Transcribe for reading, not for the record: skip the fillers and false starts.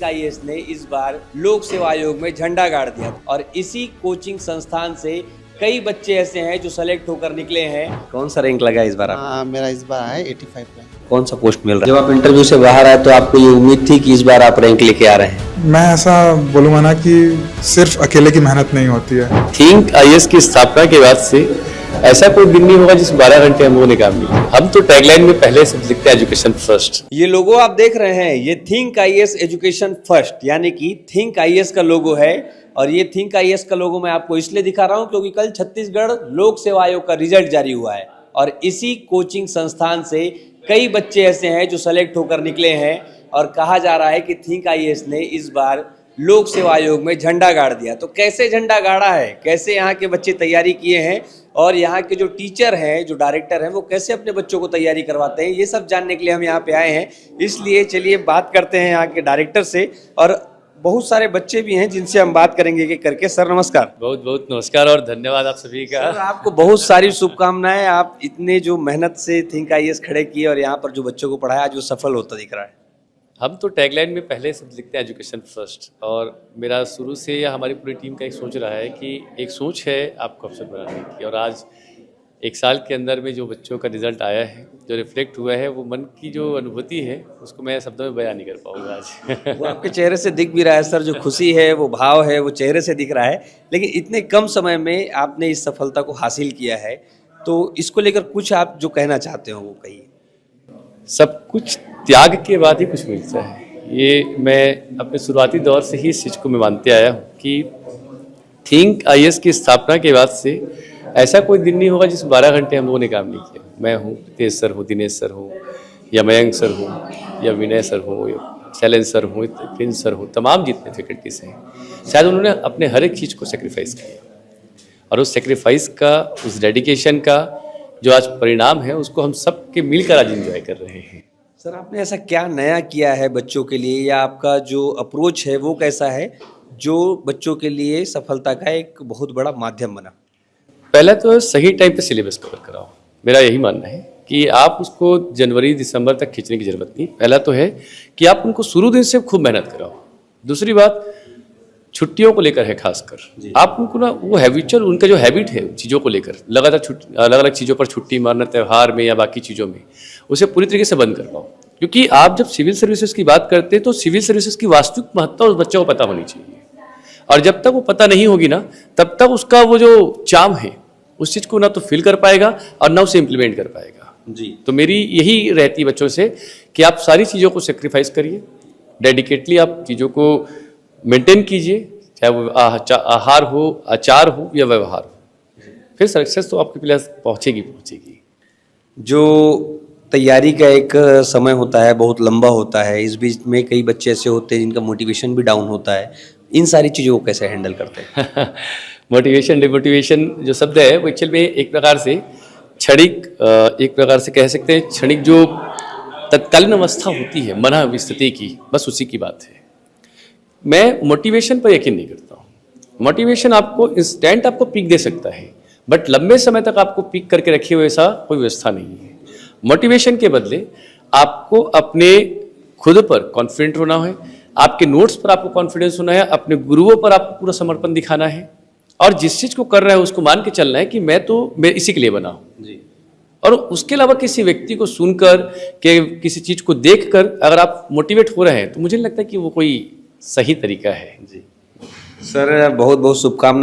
IAS ने इस बार लोक सेवा आयोग में झंडा गाड़ दिया और इसी कोचिंग संस्थान से कई बच्चे ऐसे हैं जो सेलेक्ट होकर निकले हैं। कौन सा रैंक लगा इस बार आपको? मेरा इस बार है 85 रैंक। कौन सा पोस्ट मिल रहा है? जब आप इंटरव्यू से बाहर आए तो आपको ये उम्मीद थी कि इस बार आप रैंक लेके आ रहे हैं? मैं ऐसा बोलूँगा ना कि सिर्फ अकेले की मेहनत नहीं होती है। थिंक आईएएस की स्थापना के बाद से ऐसा कोई दिन नहीं होगा जिस 12 घंटे हम लोगों ने काम किया। हम तो टैगलाइन में पहले से लिखते हैं एजुकेशन फर्स्ट। ये लोगो आप देख रहे हैं, ये थिंक आईएएस एजुकेशन फर्स्ट यानी कि थिंक आईएएस का लोगो है। और ये थिंक आईएएस का लोगो मैं आपको इसलिए दिखा रहा हूं क्योंकि कल छत्तीसगढ़ लोक सेवा आयोग का रिजल्ट जारी हुआ है और इसी कोचिंग संस्थान से कई बच्चे ऐसे हैं जो सेलेक्ट होकर निकले हैं और कहा जा रहा है कि थिंक आईएएस ने इस बार लोक सेवा आयोग में झंडा गाड़ दिया। तो कैसे झंडा गाड़ा है, कैसे यहाँ के बच्चे तैयारी किए हैं और यहाँ के जो टीचर हैं, जो डायरेक्टर हैं, वो कैसे अपने बच्चों को तैयारी करवाते हैं, ये सब जानने के लिए हम यहाँ पे आए हैं। इसलिए चलिए बात करते हैं यहाँ के डायरेक्टर से और बहुत सारे बच्चे भी हैं जिनसे हम बात करेंगे एक करके। सर नमस्कार। बहुत बहुत नमस्कार और धन्यवाद आप सभी का। सर आपको बहुत सारी शुभकामनाएं। आप इतने जो मेहनत से थिंक आईएएस खड़े किए और यहाँ पर जो बच्चों को पढ़ाया आज वो सफल होता दिख रहा है। हम तो टैगलाइन में पहले से लिखते हैं एजुकेशन फर्स्ट और मेरा शुरू से या हमारी पूरी टीम का एक सोच रहा है कि एक सोच है आपको अफसर बनाने की। और आज एक साल के अंदर में जो बच्चों का रिजल्ट आया है, जो रिफ्लेक्ट हुआ है, वो मन की जो अनुभूति है उसको मैं शब्दों में बयान नहीं कर पाऊंगा आज। वो आपके चेहरे से दिख भी रहा है सर, जो खुशी है, वो भाव है, वो चेहरे से दिख रहा है। लेकिन इतने कम समय में आपने इस सफलता को हासिल किया है, तो इसको लेकर कुछ आप जो कहना चाहते हो वो कहिए। सब कुछ त्याग के बाद ही कुछ मिलता है। ये मैं अपने शुरुआती दौर से ही इस चीज़ को मैं मानते आया हूँ कि थिंक आईएएस की स्थापना के बाद से ऐसा कोई दिन नहीं होगा जिस 12 घंटे हम लोगों ने काम नहीं किया। मैं हूँ, तेज सर हूँ, दिनेश सर हूँ, या मयंक सर हूँ, या विनय सर हूँ, या शैलेंद्र सर हूँ, प्रिंस सर हूँ, तमाम जितने फैकल्टीज हैं, शायद उन्होंने अपने हर एक चीज़ को सेक्रीफाइस किया और उस सेक्रीफाइस का, उस डेडिकेशन का जो आज परिणाम है उसको हम सब के मिलकर आज एंजॉय कर रहे हैं। सर आपने ऐसा क्या नया किया है बच्चों के लिए, या आपका जो अप्रोच है वो कैसा है जो बच्चों के लिए सफलता का एक बहुत बड़ा माध्यम बना? पहला तो सही टाइम पे सिलेबस कवर कराओ। मेरा यही मानना है कि आप उसको जनवरी दिसंबर तक खींचने की जरूरत नहीं। पहला तो है कि आप उनको शुरू दिन से खूब मेहनत कराओ। दूसरी बात छुट्टियों को लेकर है, खासकर आप उनको ना वो हैबिचुअल, उनका जो हैबिट है चीज़ों को लेकर लगातार अलग अलग चीज़ों पर छुट्टी मारना, त्यौहार में या बाकी चीज़ों में, उसे पूरी तरीके से बंद कर पाओ। क्योंकि आप जब सिविल सर्विसेज की बात करते हैं तो सिविल सर्विसेज की वास्तविक महत्ता उस बच्चे को पता होनी चाहिए और जब तक वो पता नहीं होगी ना तब तक उसका वो जो चार्म है उस चीज़ को ना तो फील कर पाएगा और ना उसे इम्प्लीमेंट कर पाएगा जी। तो मेरी यही रहती है बच्चों से कि आप सारी चीज़ों को सेक्रीफाइस करिए, डेडिकेटली आप चीज़ों को मेंटेन कीजिए, चाहे वो आहार हो, आचार हो या व्यवहार हो, फिर सक्सेस तो आपके पास पहुँचेगी। जो तैयारी का एक समय होता है बहुत लंबा होता है, इस बीच में कई बच्चे ऐसे होते हैं जिनका मोटिवेशन भी डाउन होता है, इन सारी चीज़ों को कैसे हैंडल करते हैं? मोटिवेशन डिमोटिवेशन जो शब्द है वो एक्चुअल में एक प्रकार से क्षणिक, एक प्रकार से कह सकते हैं क्षणिक जो तत्कालीन अवस्था होती है मन विस्थिति की, बस उसी की बात है। मैं मोटिवेशन पर यकीन नहीं करता हूँ। मोटिवेशन आपको इंस्टेंट आपको पीक दे सकता है बट लंबे समय तक आपको पीक करके रखे हुए ऐसा कोई व्यवस्था नहीं है। मोटिवेशन के बदले आपको अपने खुद पर कॉन्फिडेंट होना है, आपके नोट्स पर आपको कॉन्फिडेंस होना है, अपने गुरुओं पर आपको पूरा समर्पण दिखाना है और जिस चीज़ को कर रहा है उसको मान के चलना है कि मैं इसी के लिए बना हूँ जी। और उसके अलावा किसी व्यक्ति को सुनकर के किसी चीज़ को देखकर अगर आप मोटिवेट हो रहे हैं तो मुझे नहीं लगता कि वो कोई सही तरीका है जी। सर बहुत बहुत शुभकामनाएं।